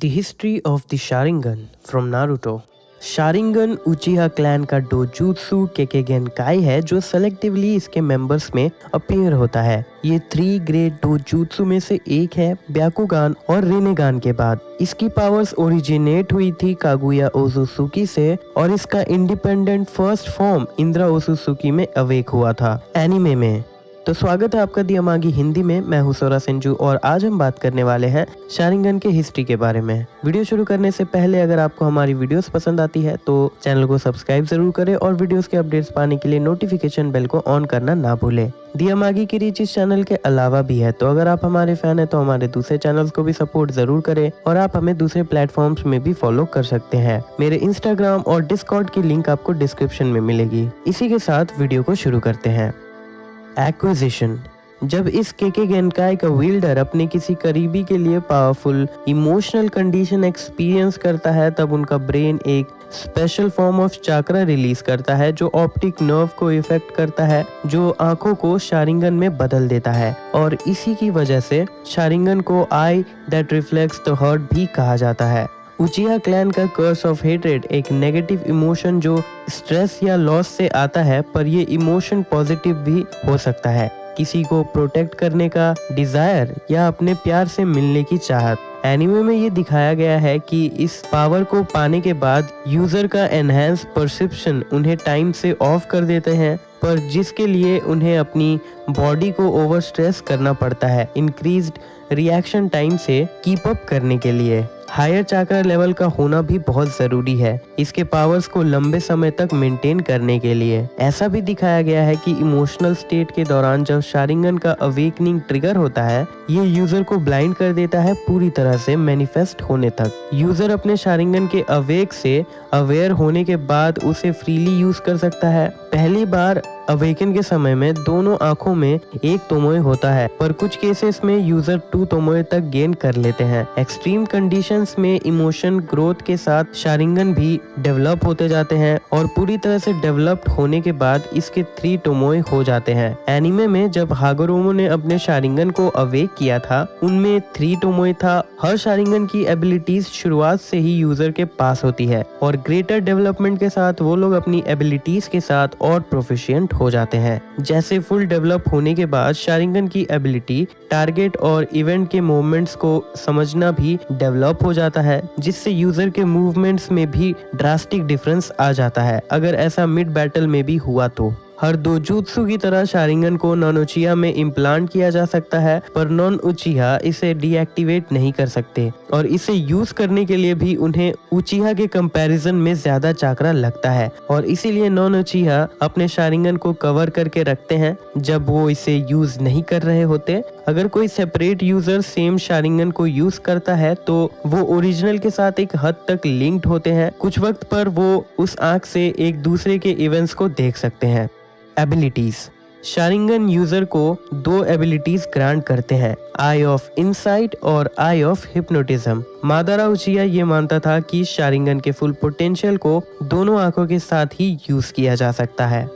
The history of the Sharingan from Naruto। Sharingan उचिहा clan का डोजुत्सु केकेगेनकाई है जो सेलेक्टिवली इसके मेंबर्स में अपीयर होता है। ये 3 ग्रेट डोजुत्सु में से एक है, ब्याकुगान और रिनेगान के बाद। इसकी पावर्स ओरिजिनेट हुई थी कागुया ओजुत्सुकी से और इसका इंडिपेंडेंट फर्स्ट फॉर्म इंद्रा ओजुत्सुकी में अवेक हुआ था एनिमे में। तो स्वागत है आपका दियामागी हिंदी में। मैं हूं सोरा सेंजू और आज हम बात करने वाले हैं शारिंगन के हिस्ट्री के बारे में। वीडियो शुरू करने से पहले अगर आपको हमारी वीडियोस पसंद आती है तो चैनल को सब्सक्राइब जरूर करें और वीडियोस के अपडेट्स पाने के लिए नोटिफिकेशन बेल को ऑन करना ना भूलें। दियामागी की रीच इस चैनल के अलावा भी है, तो अगर आप हमारे फैन हैं तो हमारे दूसरे चैनल्स को भी सपोर्ट जरूर करें और आप हमें दूसरे प्लेटफॉर्म्स में भी फॉलो कर सकते हैं। मेरे इंस्टाग्राम और डिस्कॉर्ड की लिंक आपको डिस्क्रिप्शन में मिलेगी। इसी के साथ वीडियो को शुरू करते हैं। एक्विजिशन। जब इस केकेगेनकाई का विल्डर अपने किसी करीबी के लिए पावरफुल इमोशनल कंडीशन एक्सपीरियंस करता है तब उनका ब्रेन एक special form of chakra release करता है जो ऑप्टिक नर्व को इफेक्ट करता है, जो आंखों को शारिंगन में बदल देता है और इसी की वजह से शारिंगन को आई दैट रिफ्लेक्ट्स द हार्ट भी कहा जाता है। उचिहा क्लैन का कर्स ऑफ हेट्रेड एक नेगेटिव इमोशन जो स्ट्रेस या लॉस से आता है, पर ये इमोशन पॉजिटिव भी हो सकता है। किसी को प्रोटेक्ट करने का डिजायर या अपने प्यार से मिलने की चाहत। एनिमे में ये दिखाया गया है कि इस पावर को पाने के बाद यूजर का एनहांस परसेप्शन उन्हें टाइम से ऑफ कर देते हैं, पर जिसके लिए उन्हें अपनी बॉडी को ओवर स्ट्रेस करना पड़ता है इंक्रीज्ड रिएक्शन टाइम से कीप अप करने के लिए। हायर चाक्रा लेवल का होना भी बहुत जरूरी है इसके पावर्स को लंबे समय तक मेंटेन करने के लिए। ऐसा भी दिखाया गया है कि इमोशनल स्टेट के दौरान जब शारिंगन का अवेकनिंग ट्रिगर होता है, ये यूजर को ब्लाइंड कर देता है पूरी तरह से मैनिफेस्ट होने तक। यूजर अपने शारिंगन के अवेक से अवेयर होने के बाद उसे फ्रीली यूज कर सकता है। पहली बार अवेकन के समय में दोनों आंखों में एक तोमोए होता है, पर कुछ केसेस में यूजर 2 तोमोए तक गेन कर लेते हैं। एक्सट्रीम कंडीशंस में इमोशन ग्रोथ के साथ शारिंगन भी डेवलप होते जाते हैं और पूरी तरह से डेवलप्ड होने के बाद इसके 3 तोमोए हो जाते हैं। एनिमे में जब हागोरोमो ने अपने शारिंगन को अवेक किया था, उनमें 3 तोमोए था। हर शारिंगन की एबिलिटीज शुरुआत से ही यूजर के पास होती है और ग्रेटर डेवलपमेंट के साथ वो लोग अपनी एबिलिटीज के साथ और प्रोफिशिएंट हो जाते हैं। जैसे फुल डेवलप होने के बाद शारिंगन की एबिलिटी टारगेट और इवेंट के मूवमेंट्स को समझना भी डेवलप हो जाता है, जिससे यूजर के मूवमेंट्स में भी ड्रास्टिक डिफरेंस आ जाता है अगर ऐसा मिड बैटल में भी हुआ तो। हर डोजुत्सु की तरह शारिंगन को नॉन उचिहा में इम्प्लांट किया जा सकता है, पर नॉन उचिहा इसे डीएक्टिवेट नहीं कर सकते और इसे यूज करने के लिए भी उन्हें उचिहा के कंपैरिजन में ज्यादा चाक्रा लगता है और इसीलिए नॉन उचिहा अपने शारिंगन को कवर करके रखते हैं जब वो इसे यूज नहीं कर रहे होते। अगर कोई सेपरेट यूजर सेम शारिंगन को यूज करता है तो वो ओरिजिनल के साथ एक हद तक लिंक्ड होते हैं। कुछ वक्त पर वो उस आंख से एक दूसरे के इवेंट्स को देख सकते हैं। एबिलिटीज। शारिंगन यूजर को 2 एबिलिटीज ग्रांट करते हैं, आई ऑफ इनसाइट और आई ऑफ हिप्नोटिज्म। मादारा उचिहा ये मानता था कि शारिंगन के फुल पोटेंशियल को दोनों आंखों के साथ ही यूज किया जा सकता है।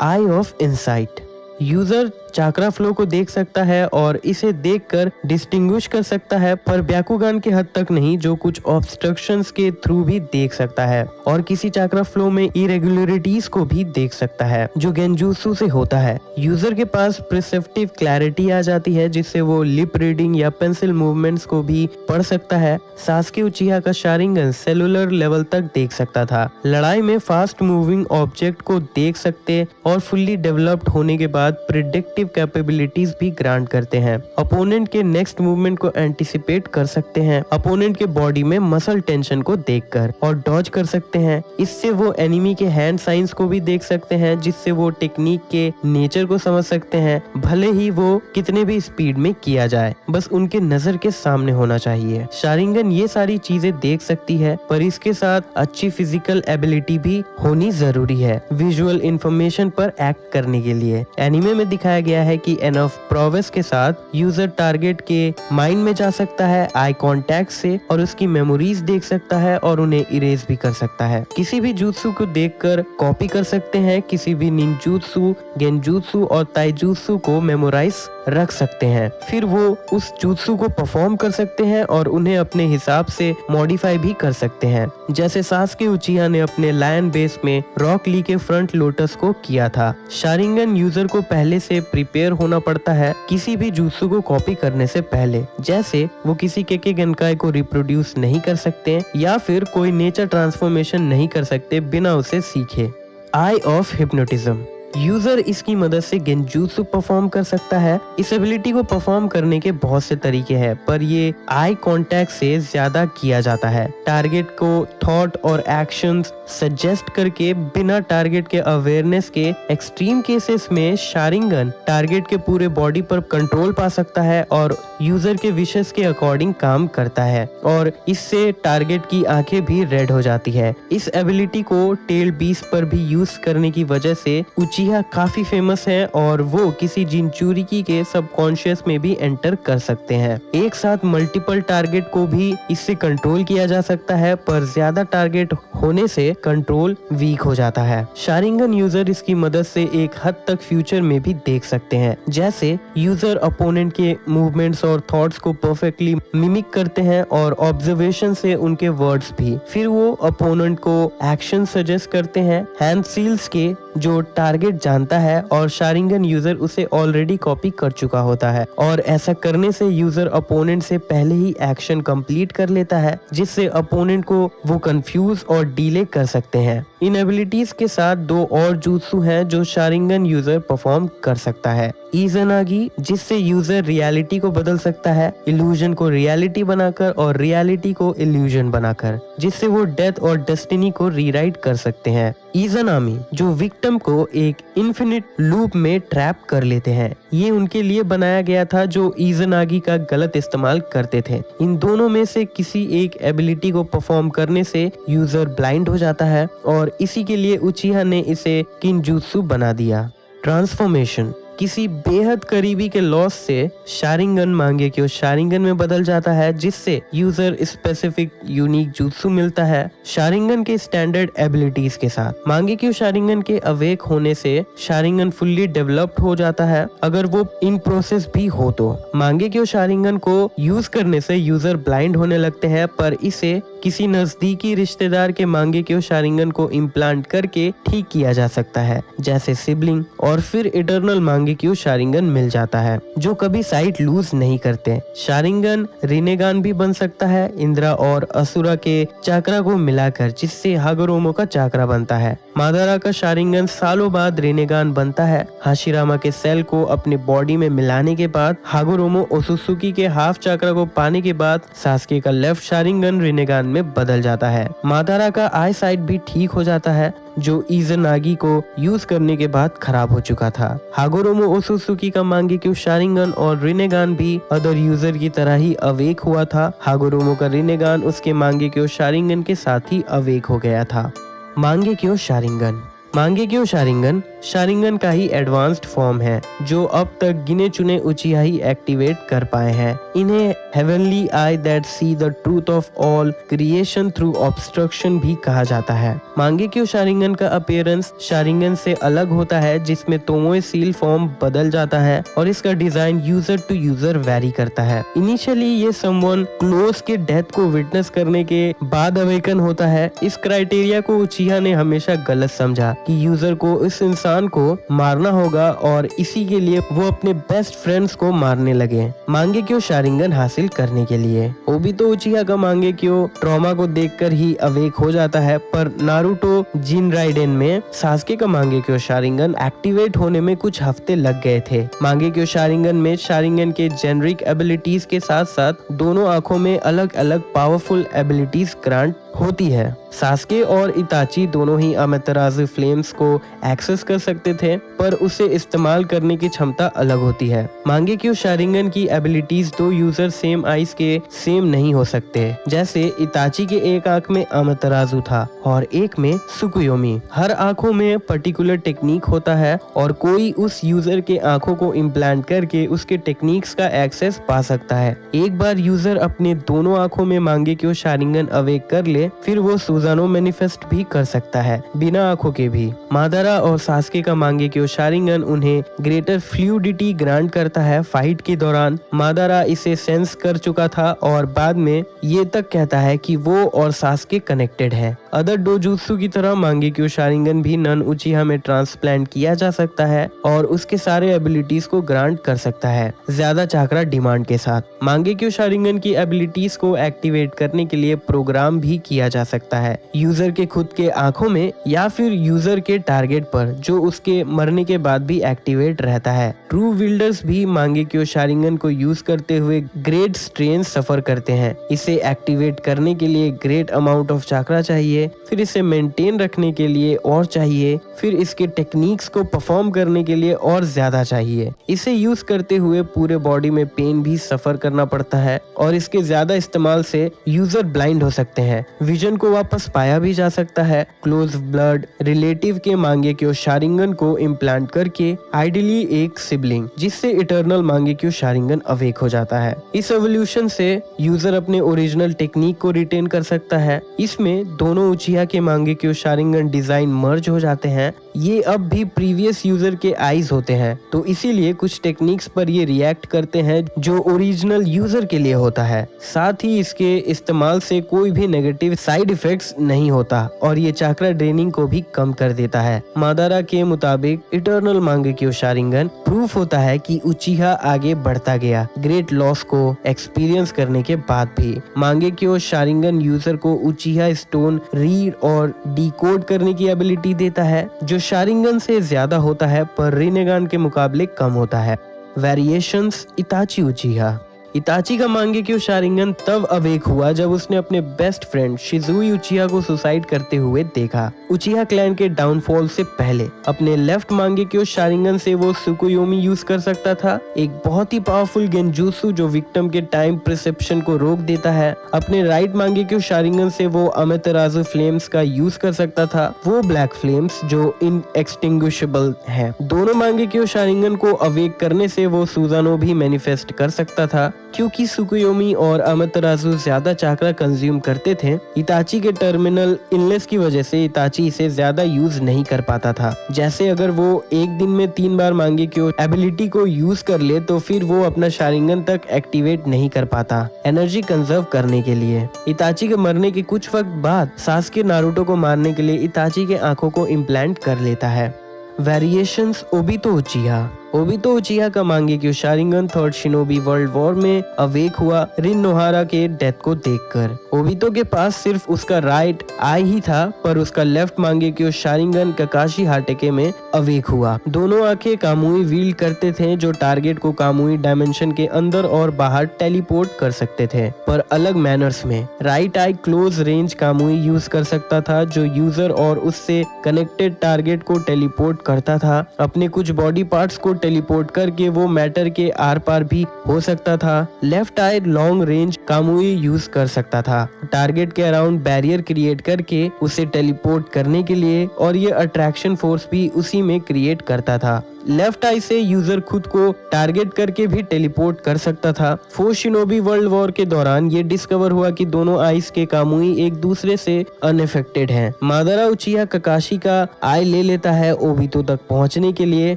Eye of insight. User chakra flow को देख सकता है और इसे देखकर डिस्टिंग्विश कर सकता है, पर ब्याकुगान के हद तक नहीं, जो कुछ ऑब्स्ट्रक्शंस के थ्रू भी देख सकता है और किसी चाक्रा फ्लो में इरेगुलरिटीज को भी देख सकता है जो गेंजुत्सु से होता है। यूजर के पास प्रिसेप्टिव क्लैरिटी आ जाती है जिससे वो लिप रीडिंग या पेंसिल मूवमेंट्स को भी पढ़ सकता है। सास्के उचिहा का शारिंगन सेलुलर लेवल तक देख सकता था, लड़ाई में फास्ट मूविंग ऑब्जेक्ट को देख सकते और फुल्ली डेवलप्ड होने के बाद प्रिडिक्टिव कैपेबिलिटीज भी ग्रांट करते हैं। अपोनेंट के नेक्स्ट मूवमेंट को एंटिसिपेट कर सकते हैं अपोनेंट के बॉडी में मसल टेंशन को देखकर और डॉज कर सकते हैं। इससे वो एनिमी के हैंड साइंस को भी देख सकते हैं जिससे वो टेक्निक के नेचर को समझ सकते हैं, भले ही वो कितने भी स्पीड में किया जाए, बस उनके नजर के सामने होना चाहिए। शारिंगन ये सारी चीजें देख सकती है, पर इसके साथ अच्छी फिजिकल एबिलिटी भी होनी जरूरी है विजुअल इंफॉर्मेशन पर एक्ट करने के लिए। एनिमे में दिखाया गया है कि एनफ प्रोवेस के साथ यूजर टारगेट के माइंड में जा सकता है आई कांटेक्ट से और उसकी मेमोरीज देख सकता है और उन्हें इरेज भी कर सकता है। किसी भी जुत्सु को देखकर कॉपी कर सकते हैं, किसी भी निंजुत्सु, गेंजुत्सु और ताइजुत्सु को मेमोराइज रख सकते हैं। फिर वो उस जुत्सु को परफॉर्म कर सकते हैं और उन्हें अपने हिसाब से मॉडिफाई भी कर सकते हैं, जैसे सास्के उचिहा ने अपने लायन बेस में रॉक ली के फ्रंट लोटस को किया था। शारिंगन यूजर को पहले से प्रिपेयर होना पड़ता है किसी भी जुत्सु को कॉपी करने से पहले, जैसे वो किसी केके गेनकाई को रिप्रोड्यूस नहीं कर सकते या फिर कोई नेचर ट्रांसफॉर्मेशन नहीं कर सकते बिना उसे सीखे। आई ऑफ हिप्नोटिज्म, यूजर इसकी मदद से गेंजुत्सु परफॉर्म कर सकता है। इस एबिलिटी को परफॉर्म करने के बहुत से तरीके हैं, पर ये आई कांटेक्ट से ज्यादा किया जाता है। टारगेट को थॉट और एक्शंस सजेस्ट करके बिना टारगेट के अवेयरनेस के। एक्सट्रीम केसेस में शारिंगन टारगेट के पूरे बॉडी पर कंट्रोल पा सकता है और यूजर के विशेस के अकॉर्डिंग काम करता है, और इससे टारगेट की आंखें भी रेड हो जाती है। इस एबिलिटी को टेल बीस्ट पर भी यूज करने की वजह से उचिहा काफी फेमस है और वो किसी जिनचुरिकी के सबकॉन्शियस में भी एंटर कर सकते हैं। एक साथ मल्टीपल टारगेट को भी इससे कंट्रोल किया जा सकता है, पर ज्यादा टारगेट होने से कंट्रोल वीक हो जाता है। शारिंगन यूजर इसकी मदद से एक हद तक फ्यूचर में भी देख सकते हैं, जैसे यूजर अपोनेंट के मूवमेंट्स और थॉट्स को परफेक्टली मिमिक करते हैं और ऑब्जर्वेशन से उनके वर्ड्स भी। फिर वो अपोनेंट को एक्शन सजेस्ट करते हैं हैंड सील्स के, जो टारगेट जानता है और शारिंगन यूजर उसे ऑलरेडी कॉपी कर चुका होता है, और ऐसा करने से यूजर अपोनेंट से पहले ही एक्शन कंप्लीट कर लेता है, जिससे अपोनेंट को वो कंफ्यूज और डिले कर सकते हैं। इन एबिलिटीज के साथ दो और जुत्सु हैं जो शारिंगन यूजर परफॉर्म कर सकता है। इज़नागी, जिससे यूजर रियलिटी को बदल सकता है, इल्यूजन को रियलिटी बनाकर और रियलिटी को इल्यूजन बनाकर, जिससे वो डेथ और डेस्टिनी को रीराइट कर सकते हैं। इज़नामी, जो विक्टिम को एक इन्फिनिट लूप में ट्रैप कर लेते हैं। ये उनके लिए बनाया गया था जो इज़नागी का गलत इस्तेमाल करते थे। इन दोनों में से किसी एक एबिलिटी को परफॉर्म करने से यूजर ब्लाइंड हो जाता है, और इसी के लिए उचिहा ने इसे किनजुत्सु बना दिया। ट्रांसफॉर्मेशन, किसी बेहद करीबी के लॉस से शारिंगन मांगेक्यो शारिंगन में बदल जाता है, जिससे यूजर स्पेसिफिक यूनिक जुत्सु मिलता है शारिंगन के स्टैंडर्ड एबिलिटीज के साथ। मांगेक्यो शारिंगन के अवेक होने से शारिंगन फुल्ली डेवलप्ड हो जाता है, अगर वो इन प्रोसेस भी हो तो। मांगेक्यो शारिंगन को यूज करने से यूजर ब्लाइंड होने लगते हैं, पर इसे किसी नजदीकी रिश्तेदार के मांगेक्यो शारिंगन को इम्प्लांट करके ठीक किया जा सकता है, जैसे सिबलिंग, और फिर इटर्नल मांगेक्यो शारिंगन मिल जाता है जो कभी साइट लूज नहीं करते। शारिंगन रिनेगान भी बन सकता है इंद्रा और असुरा के चाक्रा को मिलाकर, जिससे हागोरोमो का चाक्रा बनता है। मादारा का शारिंगन सालों बाद रिनेगान बनता है। हाशिरामा के सेल को अपने बॉडी में मिलाने के बाद हागोरोमो ओसुसुकी के हाफ चाक्रा को पाने के बाद सास्के का लेफ्ट शारिंगन रिनेगान में बदल जाता है। मादारा का आई साइट भी ठीक हो जाता है, जो इज़नागी को यूज करने के बाद खराब हो चुका था। हागोरोमो ओसुसुकी का मांगेक्यो शारिंगन और रिनेगान भी अदर यूजर की तरह ही अवेक हुआ था। हागोरोमो का रिनेगान उसके मांगेक्यो शारिंगन के साथ ही अवेक हो गया था। मांगेक्यो शारिंगन, मांगेक्यो शारिंगन शारिंगन का ही एडवांस्ड फॉर्म है, जो अब तक गिने चुने उचिहा ही एक्टिवेट कर पाए हैं। इन्हें heavenly I that see the truth of all creation through obstruction भी कहा जाता है। मांगेक्यो शारिंगन का अपीयरेंस शारिंगन से अलग होता है, जिसमें तोमोए सील फॉर्म बदल जाता है और इसका design user to user vary करता है। इनिशियली ये समवन क्लोज के डेथ को विटनेस करने के बाद अवेकन होता है। इस क्राइटेरिया को उचिहा ने हमेशा गलत समझा कि यूजर को इस इंसान को मारना होगा, और इसी के लिए वो अपने बेस्ट फ्रेंड्स को मारने लगे मांगेक्यो शारिंगन हासिल करने के लिए। ओबितो उचिहा का मांगेक्यो ट्रॉमा को देखकर ही अवेक हो जाता है, पर नारुतो जिनराइडेन में सास्के का मांगेक्यो शारिंगन एक्टिवेट होने में कुछ हफ्ते लग गए थे। मांगेक्यो शारिंगन में शारिंगन के जेनरिक एबिलिटीज के साथ साथ दोनों आंखों में अलग अलग पावरफुल एबिलिटीज ग्रांट होती है। सास्के और इताची दोनों ही अमेतेराजु फ्लेम्स को एक्सेस कर सकते थे, पर उसे इस्तेमाल करने की क्षमता अलग होती है। मांगेक्यो शारिंगन की एबिलिटीज दो यूजर सेम आइज के सेम नहीं हो सकते, जैसे इताची के एक आंख में अमेतेराजु था और एक में सुकुयोमी। हर आंखों में पर्टिकुलर टेक्निक होता है और कोई उस यूजर के आंखों को इम्प्लांट करके उसके टेक्निक्स का एक्सेस पा सकता है। एक बार यूजर अपने दोनों आंखों में मांगेक्यो शारिंगन अवेक कर ले लिए फिर वो सुजानो मैनिफेस्ट भी कर सकता है बिना आंखों के भी। मादारा और सास्के का मांगेक्यो शारिंगन उन्हें ग्रेटर फ्लूइडिटी ग्रांट करता है। फाइट के दौरान मादारा इसे सेंस कर चुका था और बाद में ये तक कहता है कि वो और सास्के कनेक्टेड है। अदर डोजुत्सु की तरह मांगेक्यो शारिंगन भी नन उचिहा में ट्रांसप्लांट किया जा सकता है और उसके सारे एबिलिटीज को ग्रांट कर सकता है ज्यादा चाकरा डिमांड के साथ। मांगेक्यो शारिंगन की एबिलिटीज को एक्टिवेट करने के लिए प्रोग्राम भी किया जा सकता है यूजर के खुद के आंखों में या फिर यूजर के टारगेट पर, जो उसके मरने के बाद भी एक्टिवेट रहता है। ट्रू विल्डर्स भी मांगेक्यो शारिंगन को यूज करते हुए ग्रेट स्ट्रेन सफर करते हैं। इसे एक्टिवेट करने के लिए ग्रेट अमाउंट ऑफ चाकरा चाहिए, फिर इसे मेंटेन रखने के लिए और चाहिए, फिर इसके टेक्निक्स को परफॉर्म करने के लिए और ज्यादा चाहिए। इसे यूज करते हुए पूरे बॉडी में पेन भी सफर करना पड़ता है और इसके ज्यादा इस्तेमाल से यूजर ब्लाइंड हो सकते हैं। विजन को वापस पाया भी जा सकता है। क्लोज ब्लड रिलेटिव के मांगेक्यो शारिंगन को इम्प्लांट करके, आइडियली एक सिबलिंग, जिससे इटर्नल मांगेक्यो शारिंगन अवेक हो जाता है। इस एवोल्यूशन से यूजर अपने ओरिजिनल टेक्निक को रिटेन कर सकता है। इसमें दोनों उचिहा के मांगेक्यो शारिंगन डिजाइन मर्ज हो जाते हैं। ये अब भी प्रीवियस यूजर के आईज होते हैं, तो इसीलिए कुछ टेक्निक्स पर ये रिएक्ट करते हैं जो ओरिजिनल यूजर के लिए होता है। साथ ही इसके इस्तेमाल से कोई भी नेगेटिव साइड इफेक्ट्स नहीं होता और ये चाकरा ड्रेनिंग को भी कम कर देता है। मादारा के मुताबिक इटर्नल मांगेक्यो शारिंगन प्रूफ होता है कि उचिहा आगे बढ़ता गया ग्रेट लॉस को एक्सपीरियंस करने के बाद भी। मांगेक्यो शारिंगन यूजर को उचिहा स्टोन रीड और डिकोड करने की एबिलिटी देता है, जो शारिंगन से ज्यादा होता है पर रिनेगान के मुकाबले कम होता है। वेरिएशंस इताची उचिहा। इताची का मांगेक्यो शारिंगन तब अवेक हुआ जब उसने अपने बेस्ट फ्रेंड शिजुई उचिहा को सुसाइड करते हुए देखा। उचिहा क्लैन के डाउनफॉल से पहले अपने लेफ्ट मांगेक्यो शारिंगन से वो सुकुयोमी यूज कर सकता था, एक बहुत ही पावरफुल गेंजुत्सु जो विक्टिम के टाइम परसेप्शन को रोक देता है। अपने राइट मांगेक्यो शारिंगन से वो अमेतेराजु फ्लेम्स का यूज कर सकता था, वो ब्लैक फ्लेम्स जो इनएक्सटिंग्विशेबल है। दोनों मांगेक्यो शारिंगन को अवेक करने से वो सुजानो भी मैनिफेस्ट कर सकता था। क्योंकि सुकुयोमी और अमेतेराजु ज्यादा चाकरा कंज्यूम करते थे, इताची के टर्मिनल इलनेस की वजह से इताची इसे ज्यादा यूज नहीं कर पाता था। जैसे अगर वो एक दिन में 3 बार मांगेक्यो एबिलिटी को यूज कर ले तो फिर वो अपना शारिंगन तक एक्टिवेट नहीं कर पाता एनर्जी कंजर्व करने के लिए। इताची के मरने के कुछ वक्त बाद सास्के नारुतो को मारने के लिए इताची के आंखों को इम्प्लांट कर लेता है। Variations Obito Uchiha. Obito Uchiha का Mangekyo Sharingan third Shinobi World War में अवेक हुआ रिन नोहारा के डेथ को देखकर। ओबितो के पास सिर्फ उसका राइट आई ही था, पर उसका लेफ्ट मांगेक्यो शारिंगन ककाशी हाटेके में अवेक हुआ। दोनों आंखें कामुई वील्ड करते थे जो टारगेट को कामुई डायमेंशन के अंदर और बाहर टेलीपोर्ट कर सकते थे, पर अलग मैनर्स में। Right eye close range Kamui use कर सकता था जो यूजर और उससे कनेक्टेड टारगेट को टेलीपोर्ट करता था। अपने कुछ बॉडी पार्ट्स को टेलीपोर्ट करके वो मैटर के आर पार भी हो सकता था। Left eye long range Kamui use कर सकता था, टारगेट के अराउंड बैरियर क्रिएट करके उसे टेलीपोर्ट करने के लिए, और ये अट्रैक्शन फोर्स भी उसी में क्रिएट करता था। लेफ्ट आई से यूजर खुद को टारगेट करके भी टेलीपोर्ट कर सकता था। फोर्थ शिनोबी वर्ल्ड वॉर के दौरान ये डिस्कवर हुआ कि दोनों आईज के कामुई एक दूसरे से अनअफेक्टेड हैं। मादारा उचिहा ककाशी का आई ले लेता है ओबितो तक पहुंचने के लिए।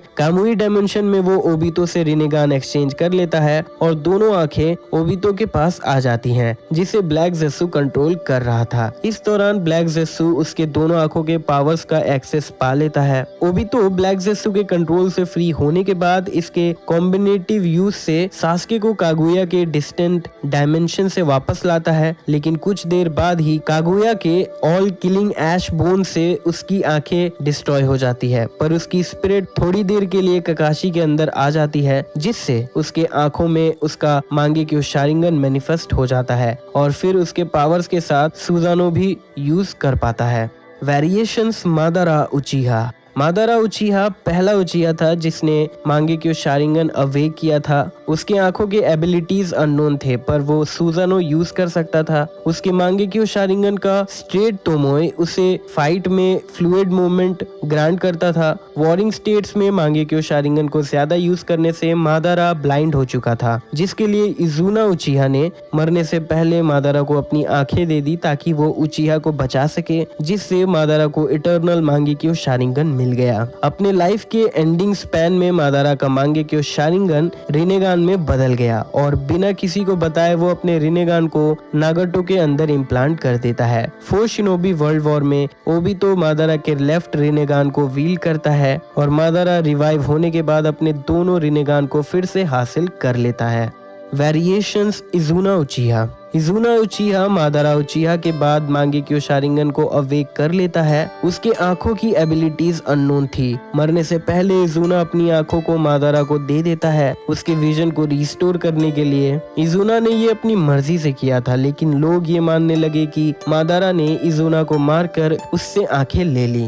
कामुई डायमेंशन में वो ओबितो से रिनेगान एक्सचेंज कर लेता है और दोनों आंखें ओबितो के पास आ जाती हैं, जिसे ब्लैक जेत्सु कंट्रोल कर रहा था। इस दौरान ब्लैक जेत्सु उसके दोनों आंखों के पावर्स का एक्सेस पा लेता है। ओबितो ब्लैक जेत्सु के कंट्रोल से फ्री होने के बाद इसके कॉम्बिनेटिव यूज से सास्के को कागुया के डिस्टेंट डायमेंशन से वापस लाता है, लेकिन कुछ देर बाद ही कागुया के ऑल किलिंग ऐश बोन से उसकी आंखें डिस्ट्रॉय हो जाती है, पर उसकी स्पिरिट थोड़ी देर के लिए ककाशी के अंदर आ जाती है, जिससे उसके आंखों में उसका मांगेक्यो शारिंगन मैनिफेस्ट हो जाता है और फिर उसके पावर्स के साथ सुजानो भी यूज कर पाता है। वेरिएशंस मादारा उचिहा। मादारा उचिहा पहला उचिहा था जिसने मांगेक्यो शारिंगन अवेक किया था। उसकी आंखों के एबिलिटीज अननोन थे पर वो सुजानो यूज कर सकता था। उसके मांगेक्यो शारिंगन का स्ट्रेट तोमोए उसे फाइट में फ्लूइड मूवमेंट ग्रांट करता था। वॉरिंग स्टेट्स में मांगेक्यो शारिंगन को ज्यादा यूज करने से मादारा ब्लाइंड हो चुका था, जिसके लिए इजुना उचिहा ने मरने से पहले मादारा को अपनी आंखें दे दी ताकि वो उचिहा को बचा सके, जिससे मादारा को इटर्नल मांगेक्यो शारिंगन मिल गया। अपने लाइफ के एंडिंग स्पैन में मादारा का मांगेक्यो शारिंगन रिनेगान में बदल गया और बिना किसी को बताए वो अपने रिनेगान को नागाटो के अंदर इम्प्लांट कर देता है। 4 शिनोबी वर्ल्ड वॉर में ओबितो मादारा के लेफ्ट रिनेगान को व्हील करता है और मादारा रिवाइव होने के बाद अपने दोनों रिनेगान को फिर से हासिल कर लेता है। वेरिएशंस इजुना उचिहा। इजुना उचिहा मादारा उचिहा के बाद मांगेक्यो शारिंगन को अवेक कर लेता है। उसके आंखों की एबिलिटीज अननोन थी। मरने से पहले इजुना अपनी आंखों को मादारा को दे देता है उसके विजन को रिस्टोर करने के लिए। इजुना ने ये अपनी मर्जी से किया था, लेकिन लोग ये मानने लगे कि मादारा ने इजुना को मारकर उससे आंखें ले ली।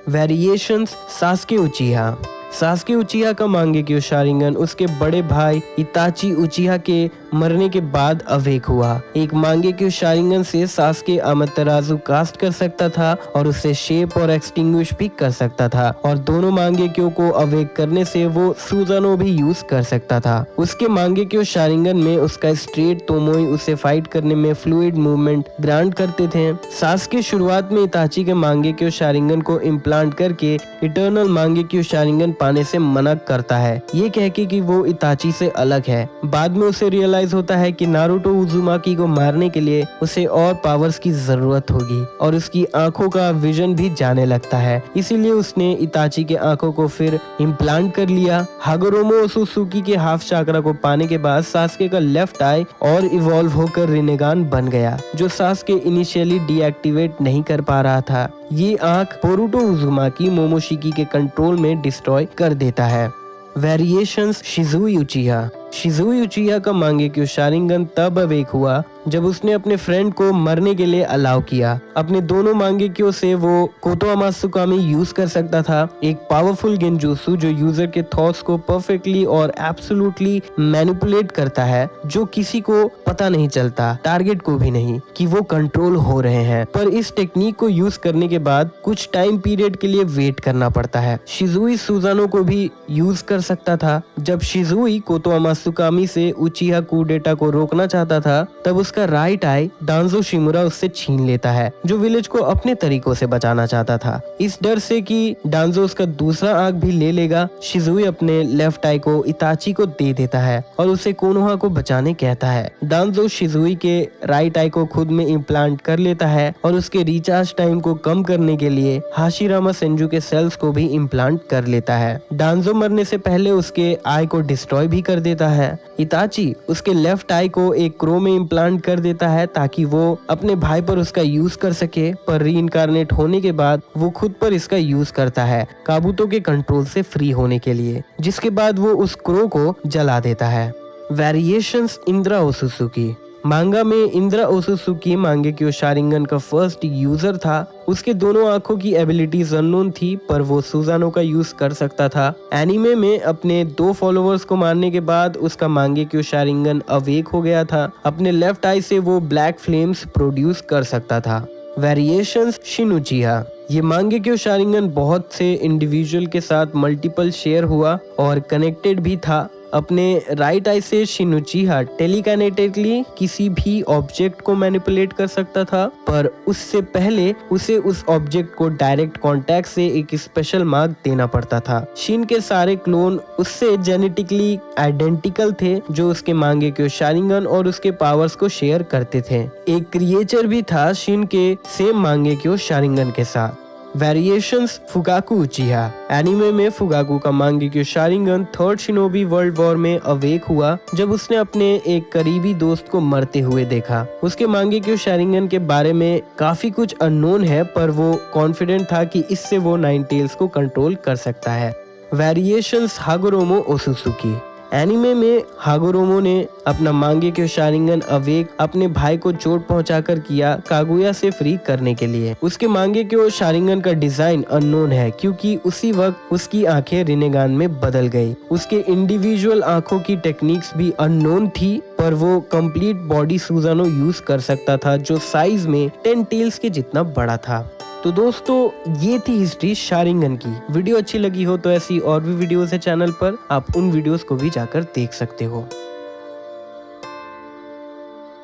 Variations Sasuke Uchiha. Sasuke Uchiha का मांगेक्यो शारिंगन उसके बड़े भाई इताची उचिहा के मरने के बाद अवेक हुआ। एक मांगेक्यो शारिंगन से सास्के अमातेराजु कास्ट कर सकता था और उसे शेप और एक्सटिंग्विश भी कर सकता था, और दोनों मांगेक्यो को अवेक करने से वो सुजानो भी यूज कर सकता था। उसके मांगेक्यो शारिंगन में उसका स्ट्रेट तोमोई उसे फाइट करने में फ्लूइड मूवमेंट ग्रांट करते थे। सास्के शुरुआत में इताची के मांगेक्यो शारिंगन को इम्प्लांट करके इटर्नल मांगेक्यो शारिंगन पाने से मना करता है, ये कह के कि वो इताची से अलग है। बाद में उसे रियलाइज होता है कि नारुतो उजुमाकी को मारने के लिए उसे और पावर्स की जरूरत होगी और उसकी आंखों का विजन भी जाने लगता है। इसीलिए उसने इताची के आंखों को फिर इम्प्लांट कर लिया। हागोरोमो ओसुसुकी के हाफ चाक्रा को पाने के बाद सास्के का लेफ्ट आई और इवॉल्व होकर रिनेगान बन गया, जो सास्के इनिशियली डीएक्टिवेट नहीं कर पा रहा था। ये आंख बोरुतो उजुमाकी मोमोशिकी के कंट्रोल में डिस्ट्रॉय कर देता है। वेरिएशंस शिजुई उचिहा। शिजुई उचिहा का मांगेक्यो शारिंगन तब अवेक हुआ जब उसने अपने फ्रेंड को मरने के लिए अलाउ किया। अपने दोनों मांगेक्यो से वो कोतो अमात्सुकामी यूज कर सकता था, एक पावरफुल गेंजुत्सु जो यूजर के थॉट्स को परफेक्टली और एब्सोल्युटली मैनिपुलेट करता है, जो किसी को पता नहीं चलता, टारगेट को भी नहीं, कि वो कंट्रोल हो रहे हैं। पर इस टेक्निक को यूज करने के बाद कुछ टाइम पीरियड के लिए वेट करना पड़ता है। शिजुई सुजानो को भी यूज कर सकता था। जब शिजुई कोतो अमात्सुकामी से उचिहा कूडेटा को रोकना चाहता था, तब उसका राइट आई डांजो शिमुरा उससे छीन लेता है, जो विलेज को अपने तरीकों से बचाना चाहता था। इस डर से कि डांजो उसका दूसरा आंख भी ले लेगा, शिजुई अपने लेफ्ट आई को इताची को दे देता है और उसे कोनोहा को बचाने कहता है। डांजो शिजुई के राइट आई को खुद में इम्प्लांट कर लेता है और उसके रिचार्ज टाइम को कम करने के लिए हाशिरामा सेंजू के सेल्स को भी इम्प्लांट कर लेता है। डांजो मरने से पहले उसके आई को डिस्ट्रॉय भी कर देता है। इताची उसके लेफ्ट आई को एक क्रो में इम्प्लांट कर देता है ताकि वो अपने भाई पर उसका यूज कर सके, पर रीइंकार्नेट होने के बाद वो खुद पर इसका यूज करता है काबूतो के कंट्रोल से फ्री होने के लिए, जिसके बाद वो उस क्रो को जला देता है। वेरिएशंस इंद्रा ओसुसुकी। मांगा में इंद्रा ओसुसुकी मांगेक्यो शारिंगन का फर्स्ट यूजर था। उसके दोनों आंखों की एबिलिटीज अननोन थी, पर वो सुजानो का यूज कर सकता था। एनीमे में अपने 2 फॉलोअर्स को मारने के बाद उसका मांगेक्यो शारिंगन अवेक हो गया था। अपने लेफ्ट आई से वो ब्लैक फ्लेम्स प्रोड्यूस कर सकता था। Variations Shin उचिहा। ये मांगेक्यो शारिंगन बहुत से इंडिविजुअल के साथ मल्टीपल शेयर हुआ और कनेक्टेड भी था। अपने राइट आई से शिन उचिहा टेलीकाइनेटिकली किसी भी ऑब्जेक्ट को मैनिपुलेट कर सकता था, पर उससे पहले उसे उस ऑब्जेक्ट को डायरेक्ट कांटेक्ट से एक स्पेशल मार्क देना पड़ता था। शिन के सारे क्लोन उससे जेनेटिकली आइडेंटिकल थे, जो उसके मांगेक्यो शारिंगन और उसके पावर्स को शेयर करते थे। एक क्रिएचर भी था शिन के सेम मांगेक्यो शारिंगन के साथ। Variations Fugaku Uchiha. एनीमे में फुगाकू का Mangekyo Sharingan 3rd Shinobi World War में अवेक हुआ जब उसने अपने एक करीबी दोस्त को मरते हुए देखा। उसके मांगेक्यो शारिंगन के बारे में काफी कुछ अननोन है, पर वो कॉन्फिडेंट था कि इससे वो 9 टेल्स को कंट्रोल कर सकता है। वेरिएशंस हागोरोमो ओसुसुकी। एनिमे में हागोरोमो ने अपना मांगेक्यो शारिंगन अवेक अपने भाई को चोट पहुंचाकर किया कागुया से फ्री करने के लिए। उसके मांगेक्यो शारिंगन का डिजाइन अननोन है क्योंकि उसी वक्त उसकी आंखें रिनेगान में बदल गई। उसके इंडिविजुअल आंखों की टेक्निक्स भी अननोन थी, पर वो कंप्लीट बॉडी सुजानो यूज कर सकता था जो साइज में 10 टेल्स के जितना बड़ा था। तो दोस्तों ये थी हिस्ट्री शारिंगन की। वीडियो अच्छी लगी हो तो ऐसी और भी वीडियोस है चैनल पर, आप उन वीडियोस को भी जाकर देख सकते हो।